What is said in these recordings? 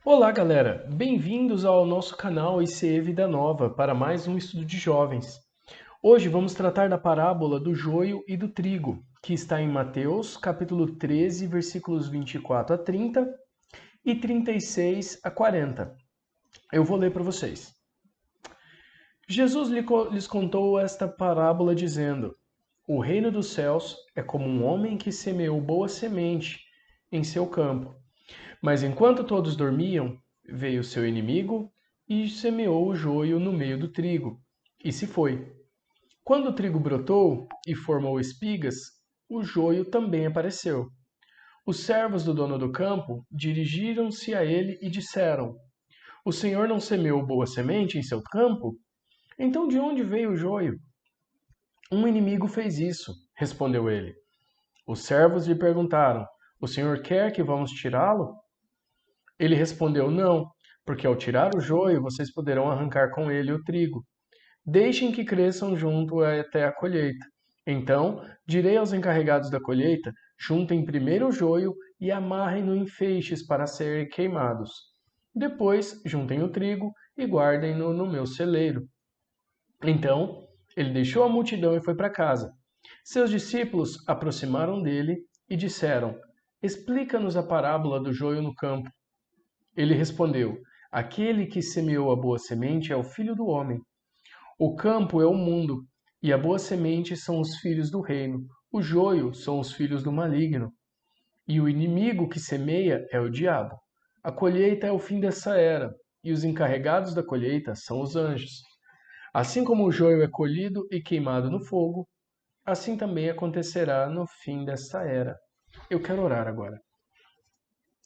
Olá, galera! Bem-vindos ao nosso canal ICE Vida Nova para mais um estudo de jovens. Hoje vamos tratar da parábola do joio e do trigo, que está em Mateus, capítulo 13, versículos 24 a 30 e 36 a 40. Eu vou ler para vocês. Jesus lhes contou esta parábola dizendo: O reino dos céus é como um homem que semeou boa semente em seu campo. Mas enquanto todos dormiam, veio seu inimigo e semeou o joio no meio do trigo, e se foi. Quando o trigo brotou e formou espigas, o joio também apareceu. Os servos do dono do campo dirigiram-se a ele e disseram: O senhor não semeou boa semente em seu campo? Então de onde veio o joio? Um inimigo fez isso, respondeu ele. Os servos lhe perguntaram: O senhor quer que vamos tirá-lo? Ele respondeu: Não, porque ao tirar o joio, vocês poderão arrancar com ele o trigo. Deixem que cresçam junto até a colheita. Então, direi aos encarregados da colheita: juntem primeiro o joio e amarrem-no em feixes para serem queimados. Depois, juntem o trigo e guardem-no no meu celeiro. Então, ele deixou a multidão e foi para casa. Seus discípulos aproximaram dele e disseram: Explica-nos a parábola do joio no campo. Ele respondeu: Aquele que semeou a boa semente é o Filho do homem. O campo é o mundo, e a boa semente são os filhos do reino. O joio são os filhos do maligno. E o inimigo que semeia é o diabo. A colheita é o fim dessa era, e os encarregados da colheita são os anjos. Assim como o joio é colhido e queimado no fogo, assim também acontecerá no fim desta era. Eu quero orar agora.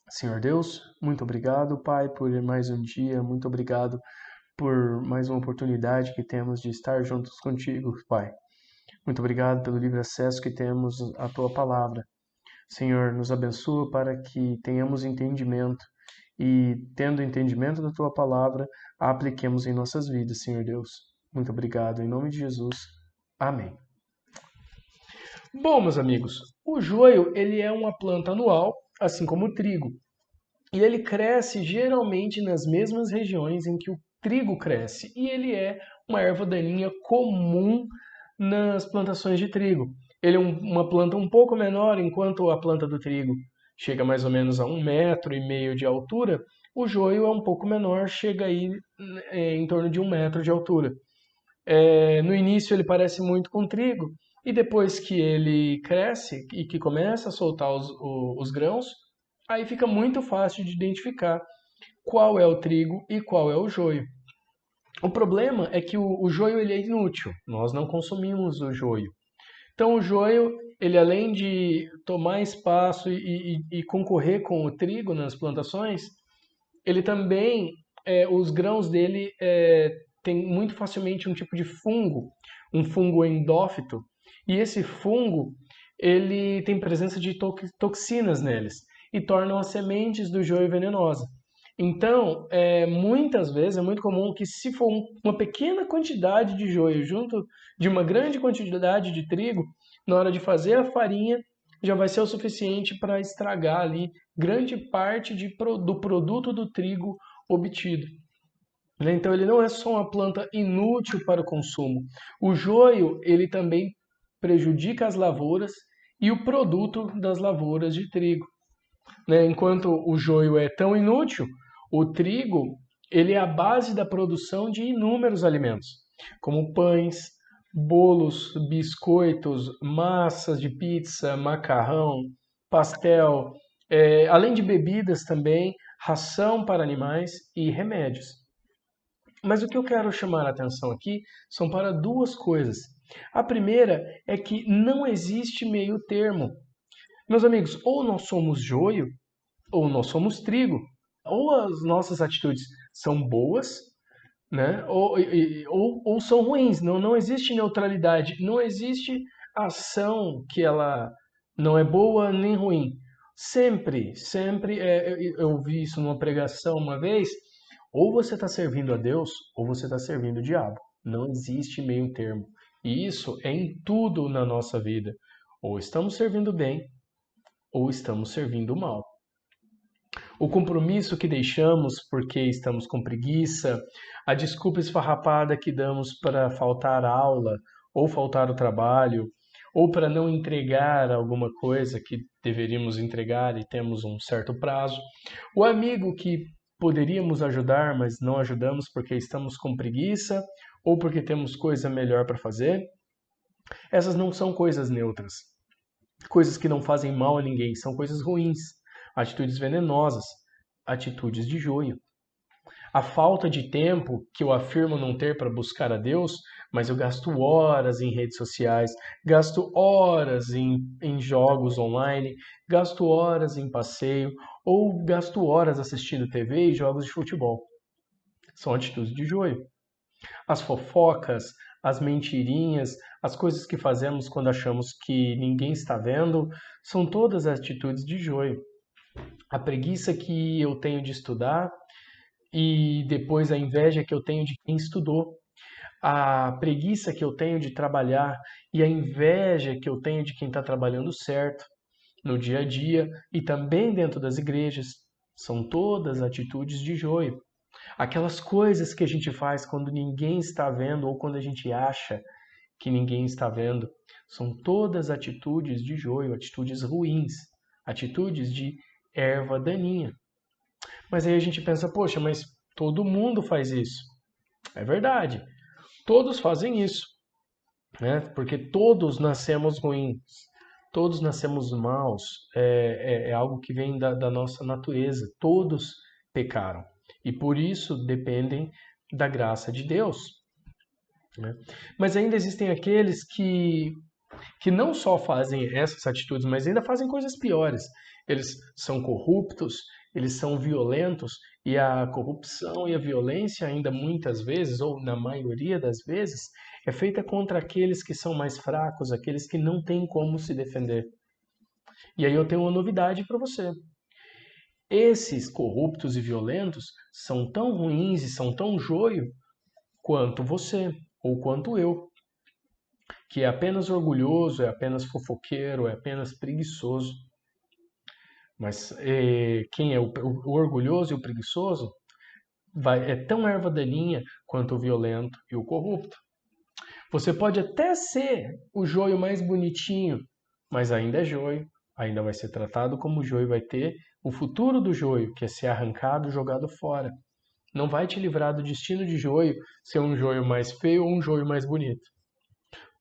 Senhor Deus, muito obrigado, Pai, por mais um dia, muito obrigado por mais uma oportunidade que temos de estar juntos contigo, Pai. Muito obrigado pelo livre acesso que temos à tua palavra. Senhor, nos abençoa para que tenhamos entendimento e, tendo entendimento da tua palavra, a apliquemos em nossas vidas, Senhor Deus. Muito obrigado, em nome de Jesus. Amém. Bom, meus amigos, o joio ele é uma planta anual, assim como o trigo. E ele cresce geralmente nas mesmas regiões em que o trigo cresce. E ele é uma erva daninha comum nas plantações de trigo. Ele é uma planta um pouco menor, enquanto a planta do trigo chega mais ou menos a 1,5 metros de altura, o joio é um pouco menor, chega aí em torno de 1 metro de altura. No início ele parece muito com trigo, e depois que ele cresce e que começa a soltar os grãos, aí fica muito fácil de identificar qual é o trigo e qual é o joio. O problema é que o joio ele é inútil, nós não consumimos o joio. Então o joio, ele além de tomar espaço e concorrer com o trigo nas plantações, ele também, os grãos dele tem muito facilmente um tipo de fungo, um fungo endófito, e esse fungo ele tem presença de toxinas neles e tornam as sementes do joio venenosa. Então, muitas vezes é muito comum que se for uma pequena quantidade de joio junto de uma grande quantidade de trigo, na hora de fazer a farinha, já vai ser o suficiente para estragar ali grande parte do produto do trigo obtido. Então ele não é só uma planta inútil para o consumo. O joio ele também prejudica as lavouras e o produto das lavouras de trigo. Enquanto o joio é tão inútil, o trigo ele é a base da produção de inúmeros alimentos, como pães, bolos, biscoitos, massas de pizza, macarrão, pastel, além de bebidas também, ração para animais e remédios. Mas o que eu quero chamar a atenção aqui são para duas coisas. A primeira é que não existe meio termo. Meus amigos, ou nós somos joio ou nós somos trigo. Ou as nossas atitudes são boas, né? Ou são ruins. Não existe neutralidade. Não existe ação que ela não é boa nem ruim. Sempre, eu vi isso numa pregação uma vez, ou você está servindo a Deus, ou você está servindo o diabo. Não existe meio termo. E isso é em tudo na nossa vida. Ou estamos servindo bem, ou estamos servindo mal. o compromisso que deixamos porque estamos com preguiça, a desculpa esfarrapada que damos para faltar aula ou faltar o trabalho, ou para não entregar alguma coisa que deveríamos entregar e temos um certo prazo, o amigo que poderíamos ajudar, mas não ajudamos porque estamos com preguiça ou porque temos coisa melhor para fazer. Essas não são coisas neutras, coisas que não fazem mal a ninguém, são coisas ruins, atitudes venenosas, atitudes de joio. A falta de tempo que eu afirmo não ter para buscar a Deus, mas eu gasto horas em redes sociais, gasto horas em jogos online, gasto horas em passeio ou gasto horas assistindo TV e jogos de futebol. São atitudes de joio. As fofocas, as mentirinhas, as coisas que fazemos quando achamos que ninguém está vendo, são todas atitudes de joio. A preguiça que eu tenho de estudar e depois a inveja que eu tenho de quem estudou. A preguiça que eu tenho de trabalhar e a inveja que eu tenho de quem está trabalhando certo no dia a dia e também dentro das igrejas. São todas atitudes de joio. Aquelas coisas que a gente faz quando ninguém está vendo ou quando a gente acha que ninguém está vendo, são todas atitudes de joio, atitudes ruins, atitudes de erva daninha. Mas aí a gente pensa, poxa, mas todo mundo faz isso. É verdade, todos fazem isso, né? Porque todos nascemos ruins, todos nascemos maus, é algo que vem da nossa natureza, todos pecaram e por isso dependem da graça de Deus, né? Mas ainda existem aqueles que não só fazem essas atitudes, mas ainda fazem coisas piores. Eles são corruptos, eles são violentos, e a corrupção e a violência, ainda muitas vezes, ou na maioria das vezes, é feita contra aqueles que são mais fracos, aqueles que não têm como se defender. E aí eu tenho uma novidade para você. Esses corruptos e violentos são tão ruins e são tão joio quanto você ou quanto eu, que é apenas orgulhoso, é apenas fofoqueiro, é apenas preguiçoso. Mas quem é o orgulhoso e o preguiçoso é tão erva daninha quanto o violento e o corrupto. Você pode até ser o joio mais bonitinho, mas ainda é joio, ainda vai ser tratado como joio, vai ter o futuro do joio, que é ser arrancado, jogado fora. Não vai te livrar do destino de joio, ser um joio mais feio ou um joio mais bonito.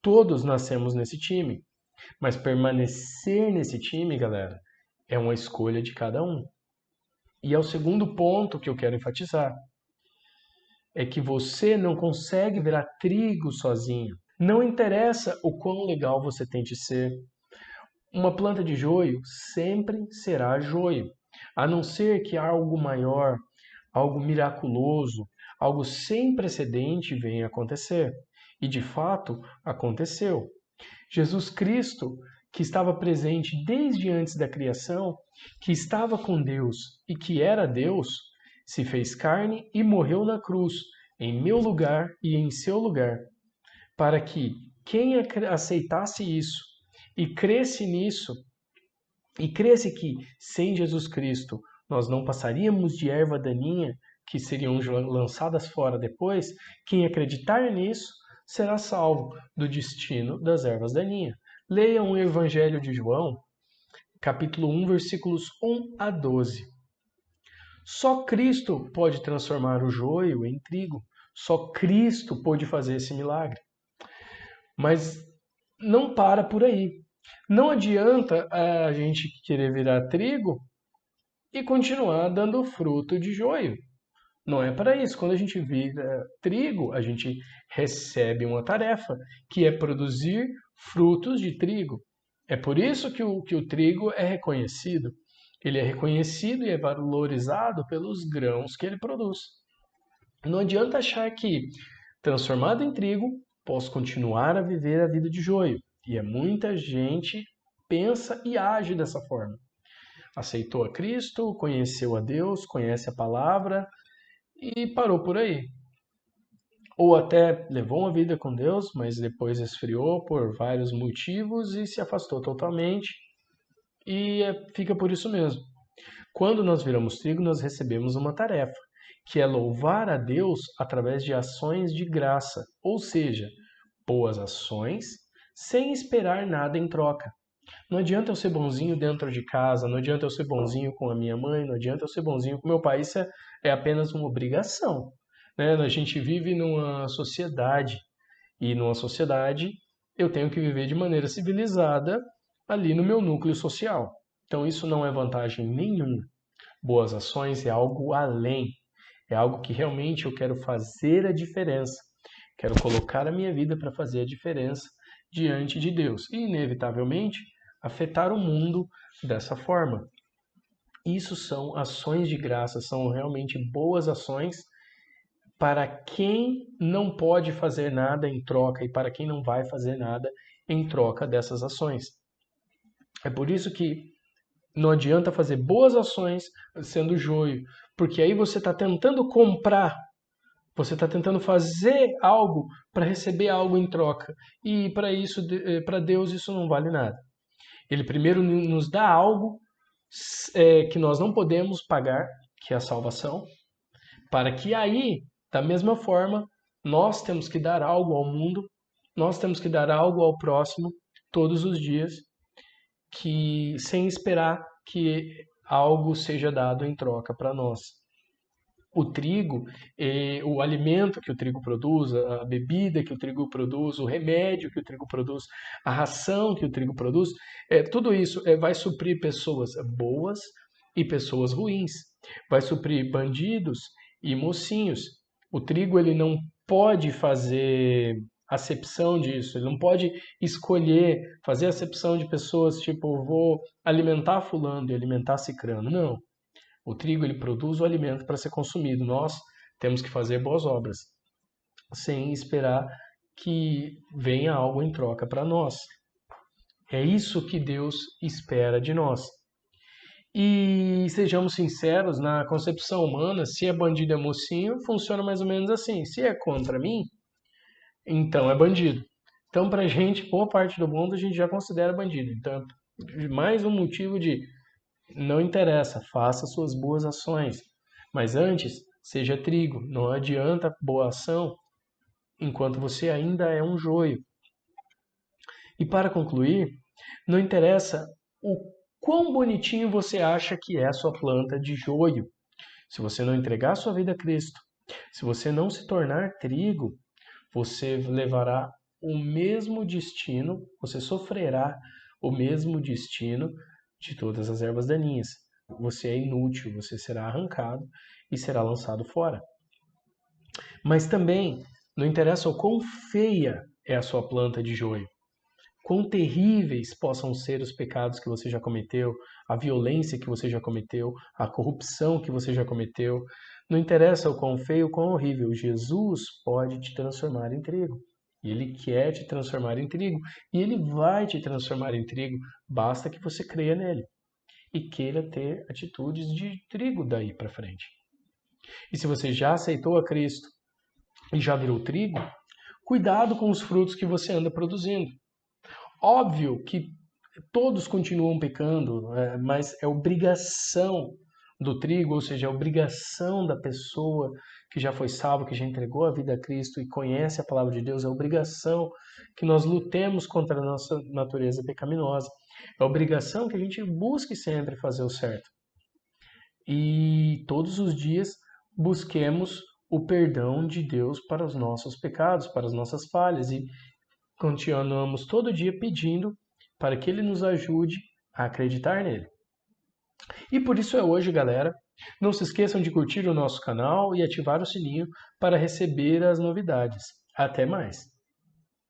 Todos nascemos nesse time, mas permanecer nesse time, galera, é uma escolha de cada um. E é o segundo ponto que eu quero enfatizar. É que você não consegue virar trigo sozinho. Não interessa o quão legal você tente ser. Uma planta de joio sempre será joio, a não ser que algo maior, algo miraculoso, algo sem precedente venha acontecer. E de fato aconteceu. Jesus Cristo, que estava presente desde antes da criação, que estava com Deus e que era Deus, se fez carne e morreu na cruz, em meu lugar e em seu lugar, para que quem aceitasse isso e cresce nisso, e cresce que sem Jesus Cristo nós não passaríamos de erva daninha que seriam lançadas fora depois, quem acreditar nisso será salvo do destino das ervas daninhas. Leiam o Evangelho de João, capítulo 1, versículos 1 a 12. Só Cristo pode transformar o joio em trigo. Só Cristo pode fazer esse milagre. Mas não para por aí. Não adianta a gente querer virar trigo e continuar dando fruto de joio. Não é para isso. Quando a gente vira trigo, a gente recebe uma tarefa, que é produzir frutos de trigo. É por isso que o trigo é reconhecido. Ele é reconhecido e é valorizado pelos grãos que ele produz. Não adianta achar que, transformado em trigo, posso continuar a viver a vida de joio. E muita gente pensa e age dessa forma. Aceitou a Cristo, conheceu a Deus, conhece a palavra e parou por aí. Ou até levou uma vida com Deus, mas depois esfriou por vários motivos e se afastou totalmente e fica por isso mesmo. Quando nós viramos trigo, nós recebemos uma tarefa, que é louvar a Deus através de ações de graça, ou seja, boas ações, sem esperar nada em troca. Não adianta eu ser bonzinho dentro de casa, não adianta eu ser bonzinho com a minha mãe, não adianta eu ser bonzinho com meu pai, isso é apenas uma obrigação, né? A gente vive numa sociedade, e numa sociedade eu tenho que viver de maneira civilizada ali no meu núcleo social. Então isso não é vantagem nenhuma. Boas ações é algo além, é algo que realmente eu quero fazer a diferença. Quero colocar a minha vida para fazer a diferença diante de Deus e, inevitavelmente, afetar o mundo dessa forma. Isso são ações de graça, são realmente boas ações para quem não pode fazer nada em troca e para quem não vai fazer nada em troca dessas ações. É por isso que não adianta fazer boas ações sendo joio, porque aí você está tentando comprar, você está tentando fazer algo para receber algo em troca. E para isso, para Deus, isso não vale nada. Ele primeiro nos dá algo que nós não podemos pagar, que é a salvação, para que aí, da mesma forma, nós temos que dar algo ao mundo, nós temos que dar algo ao próximo todos os dias, que sem esperar que algo seja dado em troca para nós. O trigo, o alimento que o trigo produz, a bebida que o trigo produz, o remédio que o trigo produz, a ração que o trigo produz, tudo isso vai suprir pessoas boas e pessoas ruins. Vai suprir bandidos e mocinhos. O trigo ele não pode fazer acepção disso, ele não pode escolher, fazer acepção de pessoas tipo, vou alimentar fulano e alimentar cicrano. Não. O trigo ele produz o alimento para ser consumido. Nós temos que fazer boas obras, sem esperar que venha algo em troca para nós. É isso que Deus espera de nós. E sejamos sinceros, na concepção humana, se é bandido é mocinho, funciona mais ou menos assim. Se é contra mim, então é bandido. Então, para a gente, boa parte do mundo, a gente já considera bandido. Então, mais um motivo de não interessa, faça suas boas ações. Mas antes, seja trigo. Não adianta boa ação enquanto você ainda é um joio. E para concluir, não interessa o quão bonitinho você acha que é a sua planta de joio. Se você não entregar sua vida a Cristo, se você não se tornar trigo, você levará o mesmo destino, você sofrerá o mesmo destino de todas as ervas daninhas. Você é inútil, você será arrancado e será lançado fora. Mas também não interessa o quão feia é a sua planta de joio, quão terríveis possam ser os pecados que você já cometeu, a violência que você já cometeu, a corrupção que você já cometeu. Não interessa o quão feio, o quão horrível. Jesus pode te transformar em trigo. E Ele quer te transformar em trigo. E Ele vai te transformar em trigo. Basta que você creia nele. E queira ter atitudes de trigo daí para frente. E se você já aceitou a Cristo e já virou trigo, cuidado com os frutos que você anda produzindo. Óbvio que todos continuam pecando, mas é obrigação do trigo, ou seja, é obrigação da pessoa que já foi salva, que já entregou a vida a Cristo e conhece a palavra de Deus, é obrigação que nós lutemos contra a nossa natureza pecaminosa. É obrigação que a gente busque sempre fazer o certo. E todos os dias busquemos o perdão de Deus para os nossos pecados, para as nossas falhas e continuamos todo dia pedindo para que Ele nos ajude a acreditar nele. E por isso é hoje, galera. Não se esqueçam de curtir o nosso canal e ativar o sininho para receber as novidades. Até mais!